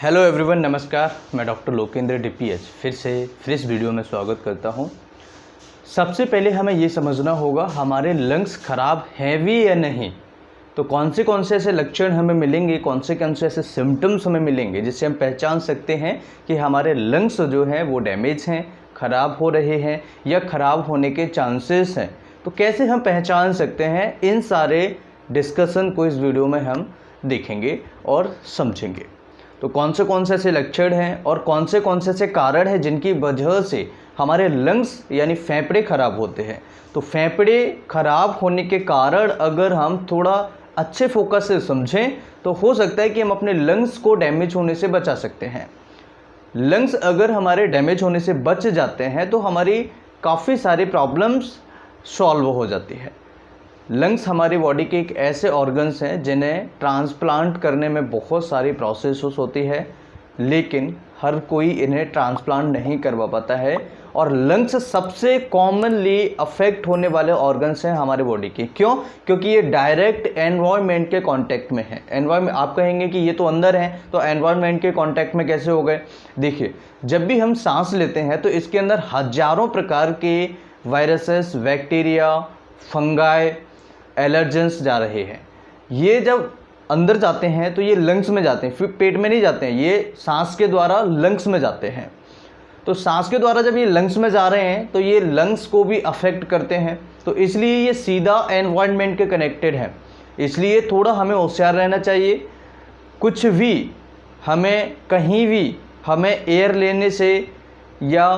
Hello everyone, नमस्कार। मैं doctor Lokendra DPH फिर से इस वीडियो में स्वागत करता हूं। सबसे पहले हमें ये समझना होगा हमारे लंग्स ख़राब हैं भी या नहीं। तो कौन से ऐसे लक्षण हमें मिलेंगे, कौन से ऐसे सिम्टम्स हमें मिलेंगे जिससे हम पहचान सकते हैं कि हमारे लंग्स जो हैं वो डैमेज हैं, ख़राब हो रहे हैं या ख़राब होने के चांसेस हैं। तो कैसे हम पहचान सकते हैं, इन सारे डिस्कशन को इस वीडियो में हम देखेंगे और समझेंगे। तो कौन से ऐसे लक्षण हैं और कौन से ऐसे कारण हैं जिनकी वजह से हमारे लंग्स यानी फेफड़े ख़राब होते हैं। तो फेफड़े ख़राब होने के कारण अगर हम थोड़ा अच्छे फोकस से समझें तो हो सकता है कि हम अपने लंग्स को डैमेज होने से बचा सकते हैं। लंग्स अगर हमारे डैमेज होने से बच जाते हैं तो हमारी काफ़ी सारी प्रॉब्लम्स सॉल्व हो जाती है। लंग्स हमारी बॉडी के एक ऐसे ऑर्गन्स हैं जिन्हें ट्रांसप्लांट करने में बहुत सारी प्रोसेस होती है, लेकिन हर कोई इन्हें ट्रांसप्लांट नहीं करवा पाता है। और लंग्स सबसे कॉमनली अफेक्ट होने वाले ऑर्गन्स हैं हमारे बॉडी के। क्यों? क्योंकि ये डायरेक्ट एनवायरनमेंट के कांटेक्ट में है। एनवायरनमेंट, आप कहेंगे कि ये तो अंदर है, तो एनवायरनमेंट के कांटेक्ट में कैसे हो गए? देखिए, जब भी हम सांस लेते हैं तो इसके अंदर हजारों प्रकार के वायरसेस, बैक्टीरिया, फंगाई, एलर्जेंस जा रहे हैं। ये जब अंदर जाते हैं तो ये लंग्स में जाते हैं, फिर पेट में नहीं जाते हैं, ये सांस के द्वारा लंग्स में जाते हैं। तो सांस के द्वारा जब ये लंग्स में जा रहे हैं तो ये लंग्स को भी अफेक्ट करते हैं। तो इसलिए ये सीधा एनवायरनमेंट के कनेक्टेड है। इसलिए थोड़ा हमें होशियार रहना चाहिए। कुछ भी हमें कहीं भी हमें एयर लेने से या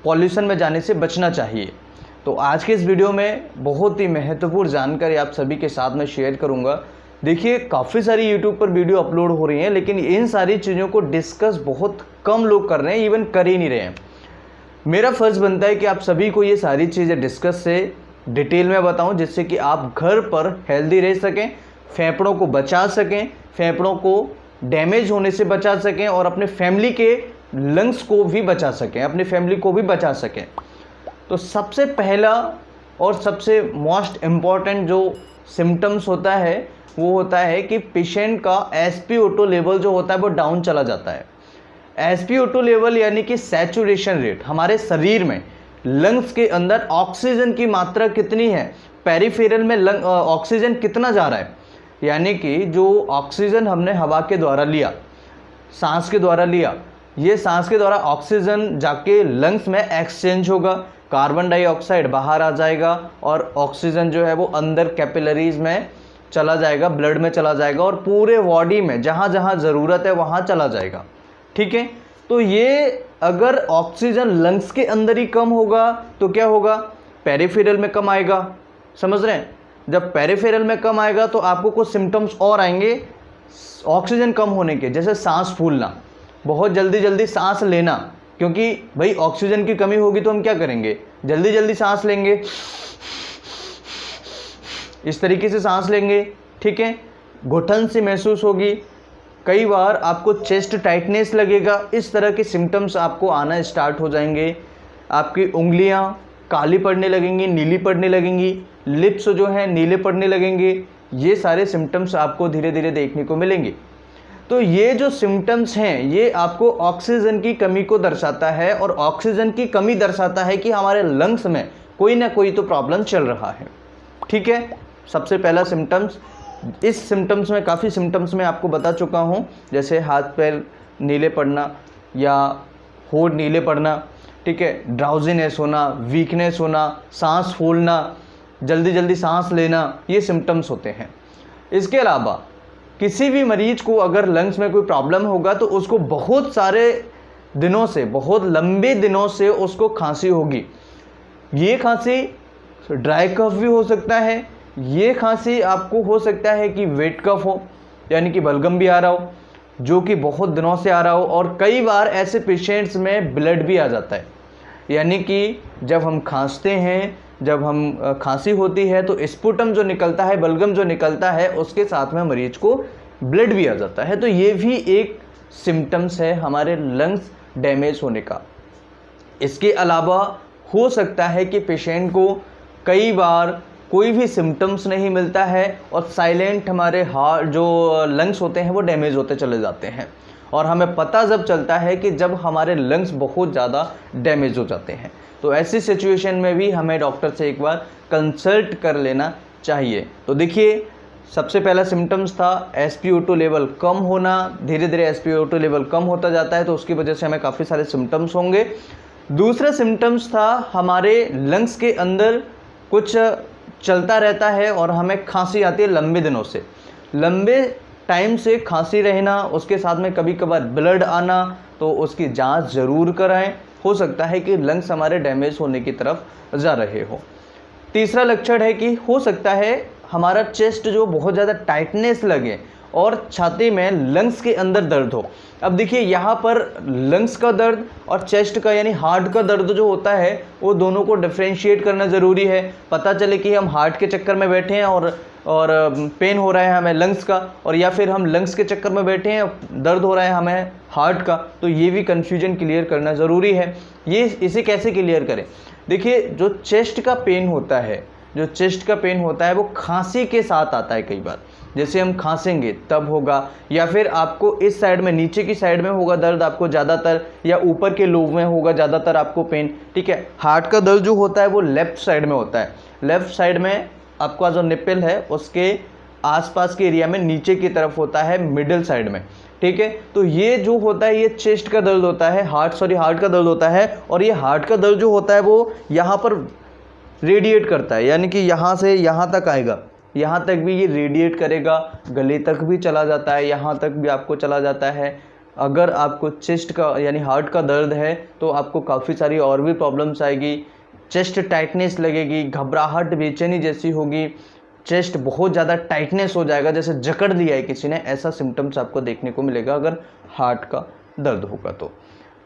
पॉल्यूशन में जाने से बचना चाहिए। तो आज के इस वीडियो में बहुत ही महत्वपूर्ण जानकारी आप सभी के साथ में शेयर करूंगा। देखिए, काफ़ी सारी यूट्यूब पर वीडियो अपलोड हो रही हैं, लेकिन इन सारी चीज़ों को डिस्कस बहुत कम लोग कर रहे हैं, इवन कर ही नहीं रहे हैं। मेरा फ़र्ज़ बनता है कि आप सभी को ये सारी चीज़ें डिस्कस से डिटेल में बताऊं, जिससे कि आप घर पर हेल्दी रह सकें, फेफड़ों को बचा सकें, फेफड़ों को डैमेज होने से बचा सकें और अपने फैमिली के लंग्स को भी बचा सकें, अपनी फैमिली को भी बचा सकें। तो सबसे पहला और सबसे मोस्ट इम्पॉर्टेंट जो सिम्टम्स होता है वो होता है कि पेशेंट का SpO2 लेवल जो होता है वो डाउन चला जाता है। SpO2 लेवल यानी कि सैचुरेशन रेट। हमारे शरीर में लंग्स के अंदर ऑक्सीजन की मात्रा कितनी है, पेरिफेरल में ऑक्सीजन कितना जा रहा है, यानी कि जो ऑक्सीजन हमने हवा के द्वारा लिया, सांस के द्वारा लिया, ये सांस के द्वारा ऑक्सीजन जाके लंग्स में एक्सचेंज होगा, कार्बन डाइऑक्साइड बाहर आ जाएगा और ऑक्सीजन जो है वो अंदर कैपिलरीज में चला जाएगा, ब्लड में चला जाएगा और पूरे बॉडी में जहाँ जहाँ ज़रूरत है वहाँ चला जाएगा। ठीक है, तो ये अगर ऑक्सीजन लंग्स के अंदर ही कम होगा तो क्या होगा? पेरिफेरल में कम आएगा। समझ रहे हैं? जब पेरिफेरल में कम आएगा तो आपको कुछ सिम्टम्स और आएंगे ऑक्सीजन कम होने के, जैसे सांस फूलना, बहुत जल्दी सांस लेना, क्योंकि भाई ऑक्सीजन की कमी होगी तो हम क्या करेंगे? जल्दी सांस लेंगे, इस तरीके से सांस लेंगे। ठीक है, घुटन सी महसूस होगी, कई बार आपको चेस्ट टाइटनेस लगेगा। इस तरह के सिम्टम्स आपको आना स्टार्ट हो जाएंगे। आपकी उंगलियां काली पड़ने लगेंगी, नीली पड़ने लगेंगी, लिप्स जो हैं नीले पड़ने लगेंगे। ये सारे सिम्टम्स आपको धीरे धीरे देखने को मिलेंगे। तो ये जो सिम्टम्स हैं ये आपको ऑक्सीजन की कमी को दर्शाता है, और ऑक्सीजन की कमी दर्शाता है कि हमारे लंग्स में कोई ना कोई तो प्रॉब्लम चल रहा है। ठीक है, सबसे पहला सिम्टम्स। इस सिम्टम्स में काफ़ी सिम्टम्स मैं आपको बता चुका हूँ, जैसे हाथ पैर नीले पड़ना या होंठ नीले पड़ना। ठीक है, ड्राउजीनेस होना, वीकनेस होना, सांस फूलना, जल्दी सांस लेना, ये सिम्टम्स होते हैं। इसके अलावा किसी भी मरीज को अगर लंग्स में कोई प्रॉब्लम होगा तो उसको बहुत सारे दिनों से, बहुत लंबे दिनों से उसको खांसी होगी। ये खांसी ड्राई कफ भी हो सकता है, ये खांसी आपको हो सकता है कि वेट कफ हो, यानी कि बलगम भी आ रहा हो, जो कि बहुत दिनों से आ रहा हो। और कई बार ऐसे पेशेंट्स में ब्लड भी आ जाता है, यानी कि जब हम खांसते हैं, जब हम खांसी होती है तो स्पुटम जो निकलता है, बलगम जो निकलता है, उसके साथ में मरीज को ब्लड भी आ जाता है। तो ये भी एक सिम्टम्स है हमारे लंग्स डैमेज होने का। इसके अलावा हो सकता है कि पेशेंट को कई बार कोई भी सिम्टम्स नहीं मिलता है और साइलेंट हमारे हार्ट जो लंग्स होते हैं वो डैमेज होते चले जाते हैं। और हमें पता जब चलता है कि जब हमारे लंग्स बहुत ज़्यादा डैमेज हो जाते हैं। तो ऐसी सिचुएशन में भी हमें डॉक्टर से एक बार कंसल्ट कर लेना चाहिए। तो देखिए, सबसे पहला सिम्टम्स था SpO2 लेवल कम होना। धीरे धीरे SpO2 लेवल कम होता जाता है तो उसकी वजह से हमें काफ़ी सारे सिम्टम्स होंगे। दूसरा सिम्टम्स था हमारे लंग्स के अंदर कुछ चलता रहता है और हमें खांसी आती है लंबे दिनों से, लंबे टाइम से खांसी रहना, उसके साथ में कभी कभार ब्लड आना, तो उसकी जांच ज़रूर कराएं। हो सकता है कि लंग्स हमारे डैमेज होने की तरफ जा रहे हो। तीसरा लक्षण है कि हो सकता है हमारा चेस्ट जो बहुत ज़्यादा टाइटनेस लगे और छाती में लंग्स के अंदर दर्द हो। अब देखिए, यहाँ पर लंग्स का दर्द और चेस्ट का यानी हार्ट का दर्द जो होता है वो दोनों को डिफ्रेंशिएट करना ज़रूरी है। पता चले कि हम हार्ट के चक्कर में बैठे हैं और पेन हो रहा है हमें लंग्स का, और या फिर हम लंग्स के चक्कर में बैठे हैं दर्द हो रहा है हमें हार्ट का, तो ये भी कन्फ्यूजन क्लियर करना ज़रूरी है। इसे कैसे क्लियर करें? देखिए, जो चेस्ट का पेन होता है वो खांसी के साथ आता है। कई बार जैसे हम खांसेंगे तब होगा, या फिर आपको इस साइड में नीचे की साइड में होगा दर्द आपको ज़्यादातर, या ऊपर के लोब में होगा ज़्यादातर आपको पेन। ठीक है, हार्ट का दर्द जो होता है वो लेफ़्ट साइड में होता है। लेफ़्ट साइड में आपका जो निप्पल है उसके आसपास के एरिया में नीचे की तरफ होता है, मिडिल साइड में। ठीक है, तो ये जो होता है ये चेस्ट का दर्द होता है, हार्ट का दर्द होता है। और ये हार्ट का दर्द जो होता है वो यहाँ पर रेडिएट करता है, यानी कि यहाँ से यहाँ तक आएगा, यहाँ तक भी ये रेडिएट करेगा, गले तक भी चला जाता है, यहाँ तक भी आपको चला जाता है। अगर आपको चेस्ट का यानी हार्ट का दर्द है तो आपको काफ़ी सारी और भी प्रॉब्लम्स आएगी। चेस्ट टाइटनेस लगेगी, घबराहट, बेचैनी जैसी होगी, चेस्ट बहुत ज़्यादा टाइटनेस हो जाएगा, जैसे जकड़ लिया है किसी ने, ऐसा सिम्टम्स आपको देखने को मिलेगा अगर हार्ट का दर्द होगा। तो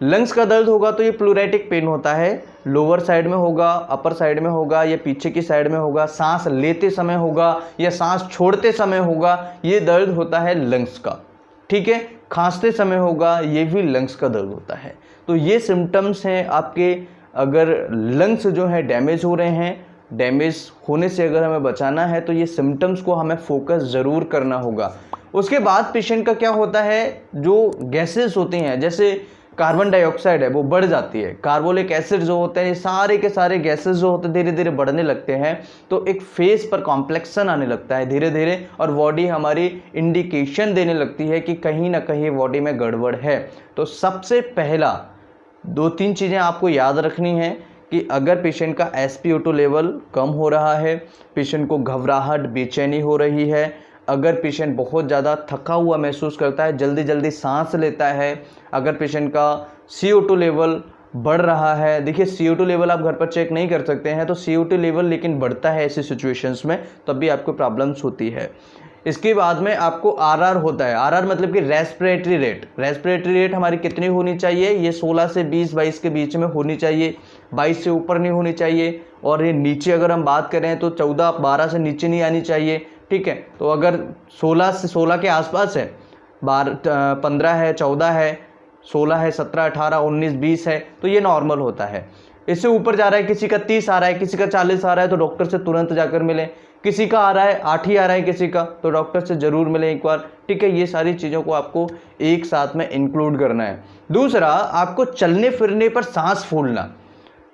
लंग्स का दर्द होगा तो ये प्लूरेटिक पेन होता है, लोअर साइड में होगा, अपर साइड में होगा, या पीछे की साइड में होगा, सांस लेते समय होगा या सांस छोड़ते समय होगा, ये दर्द होता है लंग्स का। ठीक है, खांसते समय होगा, ये भी लंग्स का दर्द होता है। तो ये सिम्टम्स हैं आपके। अगर लंग्स जो है डैमेज हो रहे हैं, डैमेज होने से अगर हमें बचाना है तो ये सिम्टम्स को हमें फोकस ज़रूर करना होगा। उसके बाद पेशेंट का क्या होता है, जो गैसेस होती हैं जैसे कार्बन डाइऑक्साइड है वो बढ़ जाती है, कार्बोलिक एसिड जो होते हैं, ये सारे के सारे गैसेस जो होते हैं धीरे धीरे बढ़ने लगते हैं। तो एक फेस पर कॉम्प्लेक्सन आने लगता है धीरे धीरे, और बॉडी हमारी इंडिकेशन देने लगती है कि कहीं ना कहीं बॉडी में गड़बड़ है। तो सबसे पहला 2-3 चीज़ें आपको याद रखनी है कि अगर पेशेंट का SpO2 लेवल कम हो रहा है, पेशेंट को घबराहट, बेचैनी हो रही है, अगर पेशेंट बहुत ज़्यादा थका हुआ महसूस करता है, जल्दी जल्दी सांस लेता है, अगर पेशेंट का CO2 लेवल बढ़ रहा है। देखिए, CO2 लेवल आप घर पर चेक नहीं कर सकते हैं, तो CO2 लेवल लेकिन बढ़ता है ऐसी सिचुएशंस में, तब भी आपको प्रॉब्लम्स होती है। इसके बाद में आपको RR होता है, RR मतलब कि रेस्पिरेटरी रेट। रेस्पिरेटरी रेट हमारी कितनी होनी चाहिए? ये 16 से 20-22 के बीच में होनी चाहिए, 22 से ऊपर नहीं होनी चाहिए। और ये नीचे अगर हम बात करें तो 14-12 से नीचे नहीं आनी चाहिए। ठीक है, तो अगर 16 के आसपास है, 15 है, 14 है, 16 है, 17, 18, 19, 20 है, तो ये नॉर्मल होता है। इससे ऊपर जा रहा है, किसी का 30 आ रहा है, किसी का 40 आ रहा है, तो डॉक्टर से तुरंत जाकर मिलें। किसी का आ रहा है 8 ही आ रहा है किसी का, तो डॉक्टर से ज़रूर मिलें एक बार। ठीक है, ये सारी चीज़ों को आपको एक साथ में इंक्लूड करना है। दूसरा, आपको चलने फिरने पर सांस फूलना।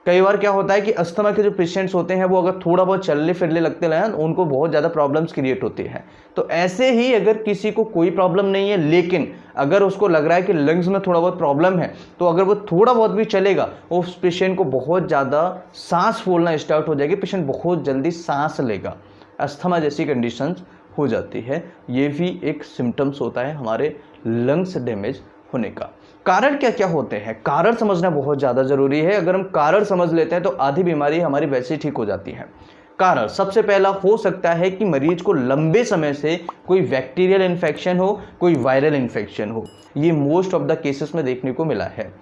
कई बार क्या होता है कि अस्थमा के जो पेशेंट्स होते हैं वो अगर थोड़ा बहुत चलने फिरने लगते हैं उनको बहुत ज़्यादा प्रॉब्लम्स क्रिएट होती है। तो ऐसे ही अगर किसी को कोई प्रॉब्लम नहीं है लेकिन अगर उसको लग रहा है कि लंग्स में थोड़ा बहुत प्रॉब्लम है, तो अगर वो थोड़ा बहुत भी चलेगा उस पेशेंट को बहुत ज़्यादा सांस फूलना स्टार्ट हो जाएगी, पेशेंट बहुत जल्दी सांस लेगा, अस्थमा जैसी कंडीशंस हो जाती है। ये भी एक सिम्टम्स होता है हमारे लंग्स डैमेज होने का। कारण क्या क्या होते हैं, कारण समझना बहुत ज़्यादा ज़रूरी है। अगर हम कारण समझ लेते हैं तो आधी बीमारी हमारी वैसे ही ठीक हो जाती है। कारण सबसे पहला हो सकता है कि मरीज को लंबे समय से कोई बैक्टीरियल इन्फेक्शन हो, कोई वायरल इन्फेक्शन हो। ये मोस्ट ऑफ द केसेस में देखने को मिला है।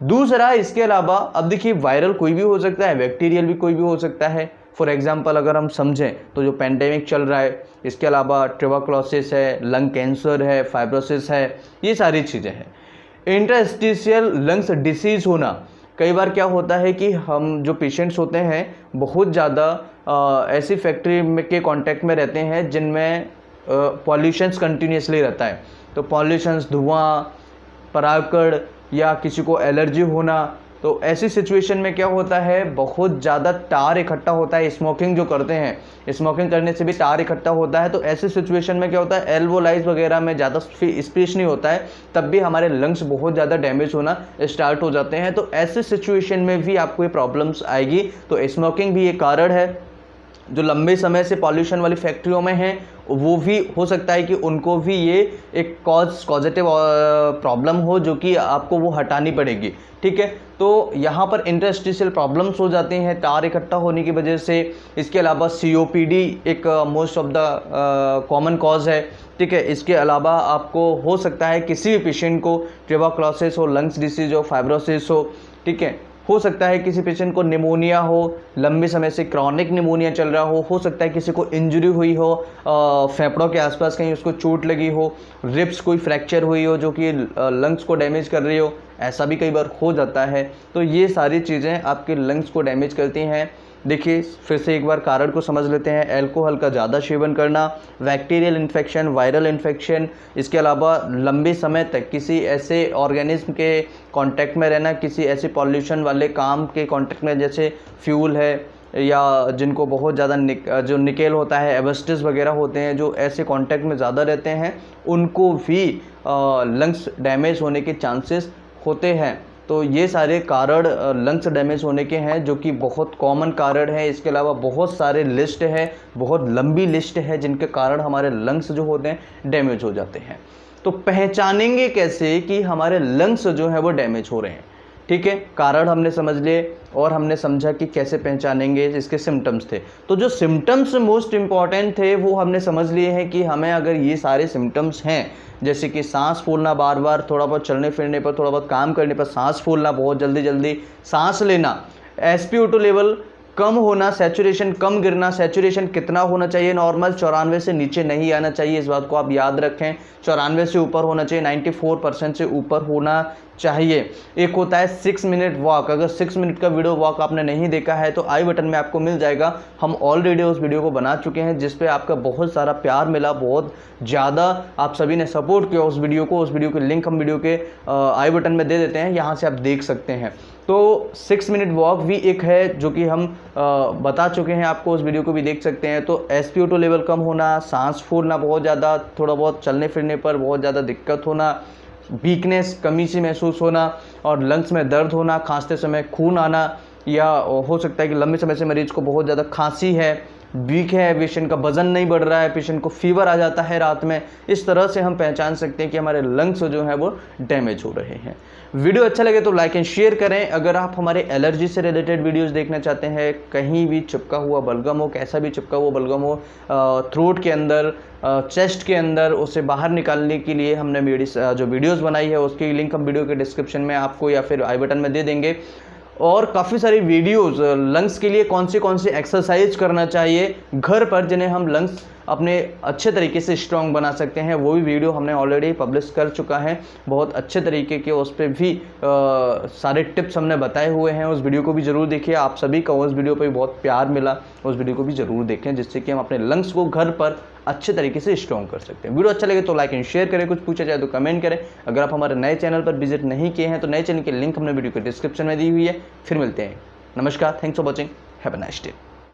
दूसरा, इसके अलावा अब देखिए वायरल कोई भी हो सकता है, बैक्टीरियल भी कोई भी हो सकता है। फॉर एग्जाम्पल अगर हम समझें तो जो पेंडेमिक चल रहा है, इसके अलावा ट्यूबरकुलोसिस है, लंग कैंसर है, फाइब्रोसिस है, ये सारी चीज़ें हैं। इंटरस्टिशियल लंग्स डिसीज़ होना, कई बार क्या होता है कि हम जो पेशेंट्स होते हैं बहुत ज़्यादा ऐसी फैक्ट्री के कांटेक्ट में रहते हैं जिनमें पॉल्यूशंस कंटिन्यूसली रहता है। तो पॉल्यूशंस, धुआं, परागकण या किसी को एलर्जी होना। तो ऐसी सिचुएशन में क्या होता है, बहुत ज़्यादा टार इकट्ठा होता है। स्मोकिंग जो करते हैं, स्मोकिंग करने से भी टार इकट्ठा होता है। तो ऐसी सिचुएशन में क्या होता है, एल्वोलाइज वगैरह में ज़्यादा स्पेस नहीं होता है, तब भी हमारे लंग्स बहुत ज़्यादा डैमेज होना स्टार्ट हो जाते हैं। तो ऐसे सिचुएशन में भी आपको ये प्रॉब्लम्स आएगी। तो स्मोकिंग भी एक कारण है। जो लंबे समय से पॉल्यूशन वाली फैक्ट्रियों में हैं, वो भी हो सकता है कि उनको भी ये एक पॉजिटिव प्रॉब्लम हो, जो कि आपको वो हटानी पड़ेगी। ठीक है, तो यहाँ पर इंटरस्टिशियल प्रॉब्लम्स हो जाते हैं टार इकट्ठा होने की वजह से। इसके अलावा COPD एक most of the common cause है। ठीक है, इसके अलावा आपको हो सकता है किसी भी पेशेंट को ट्यूबरक्लोसिस हो, लंग्स डिसीज हो, फाइब्रोसिस हो। ठीक है, हो सकता है किसी पेशेंट को निमोनिया हो, लंबे समय से क्रॉनिक निमोनिया चल रहा हो सकता है किसी को इंजरी हुई हो, फेफड़ों के आसपास कहीं उसको चोट लगी हो, रिब्स कोई फ्रैक्चर हुई हो जो कि लंग्स को डैमेज कर रही हो, ऐसा भी कई बार हो जाता है। तो ये सारी चीज़ें आपके लंग्स को डैमेज करती हैं। देखिए, फिर से एक बार कारण को समझ लेते हैं। अल्कोहल का ज़्यादा सेवन करना, बैक्टीरियल इन्फेक्शन, वायरल इन्फेक्शन, इसके अलावा लंबे समय तक किसी ऐसे ऑर्गेनिज्म के कांटेक्ट में रहना, किसी ऐसे पॉल्यूशन वाले काम के कांटेक्ट में, जैसे फ्यूल है या जिनको बहुत ज़्यादा जो निकेल होता है, एबस्टिस वगैरह होते हैं, जो ऐसे कांटेक्ट में ज़्यादा रहते हैं, उनको भी लंग्स डैमेज होने के चांसेस होते हैं। तो ये सारे कारण लंग्स डैमेज होने के हैं, जो कि बहुत कॉमन कारण है। इसके अलावा बहुत सारे लिस्ट है, बहुत लंबी लिस्ट है, जिनके कारण हमारे लंग्स जो होते हैं डैमेज हो जाते हैं। तो पहचानेंगे कैसे कि हमारे लंग्स जो है वो डैमेज हो रहे हैं? ठीक है, कारण हमने समझ लिए और हमने समझा कि कैसे पहचानेंगे, इसके सिम्टम्स थे। तो जो सिम्टम्स मोस्ट इम्पॉर्टेंट थे वो हमने समझ लिए हैं कि हमें अगर ये सारे सिम्टम्स हैं, जैसे कि सांस फूलना बार बार, थोड़ा बहुत चलने फिरने पर, थोड़ा बहुत काम करने पर सांस फूलना, बहुत जल्दी जल्दी सांस लेना, SpO2 लेवल कम होना, सैचुरेशन कम गिरना। सैचुरेशन कितना होना चाहिए? नॉर्मल 94 से नीचे नहीं आना चाहिए, इस बात को आप याद रखें। 94 से ऊपर होना चाहिए, 94% से ऊपर होना चाहिए। एक होता है 6 मिनट वॉक। अगर 6 मिनट का वीडियो वॉक आपने नहीं देखा है तो आई बटन में आपको मिल जाएगा। हम ऑलरेडी उस वीडियो को बना चुके हैं, जिस पे आपका बहुत सारा प्यार मिला, बहुत ज़्यादा आप सभी ने सपोर्ट किया उस वीडियो को। उस वीडियो के लिंक हम वीडियो के आई बटन में दे देते हैं, यहाँ से आप देख सकते हैं। तो 6 मिनट वॉक भी एक है जो कि हम बता चुके हैं आपको, उस वीडियो को भी देख सकते हैं। तो SpO2 लेवल कम होना, सांस फूलना बहुत ज़्यादा, थोड़ा बहुत चलने फिरने पर बहुत ज़्यादा दिक्कत होना, वीकनेस, कमी सी महसूस होना और लंग्स में दर्द होना, खांसते समय खून आना, या हो सकता है कि लंबे समय से मरीज को बहुत ज़्यादा खांसी है, वीक है, पेशेंट का वजन नहीं बढ़ रहा है, पेशेंट को फीवर आ जाता है रात में। इस तरह से हम पहचान सकते हैं कि हमारे लंग्स जो हैं वो डैमेज हो रहे हैं। वीडियो अच्छा लगे तो लाइक एंड शेयर करें। अगर आप हमारे एलर्जी से रिलेटेड वीडियोस देखना चाहते हैं, कहीं भी चिपका हुआ बलगम हो, कैसा भी चिपका हुआ बलगम हो, थ्रोट के अंदर, चेस्ट के अंदर, उसे बाहर निकालने के लिए हमने जो वीडियोज़ बनाई है उसकी लिंक हम वीडियो के डिस्क्रिप्शन में आपको या फिर आई बटन में दे देंगे। और काफ़ी सारी वीडियोज़ लंग्स के लिए कौन सी एक्सरसाइज करना चाहिए घर पर, जिन्हें हम लंग्स अपने अच्छे तरीके से स्ट्रॉन्ग बना सकते हैं, वो भी वीडियो हमने ऑलरेडी पब्लिश कर चुका है। बहुत अच्छे तरीके के उस पर भी सारे टिप्स हमने बताए हुए हैं। उस वीडियो को भी ज़रूर देखिए। आप सभी का उस वीडियो पर भी बहुत प्यार मिला, उस वीडियो को भी ज़रूर देखें, जिससे कि हम अपने लंग्स को घर पर अच्छे तरीके से स्ट्रॉन्ग कर सकते हैं। वीडियो अच्छा लगे तो लाइक एंड शेयर करें, कुछ पूछा जाए तो कमेंट करें। अगर आप हमारे नए चैनल पर विजिट नहीं किए हैं तो नए चैनल की लिंक हमने वीडियो के डिस्क्रिप्शन में दी हुई है। फिर मिलते हैं। नमस्कार, thanks for watching, have a nice day.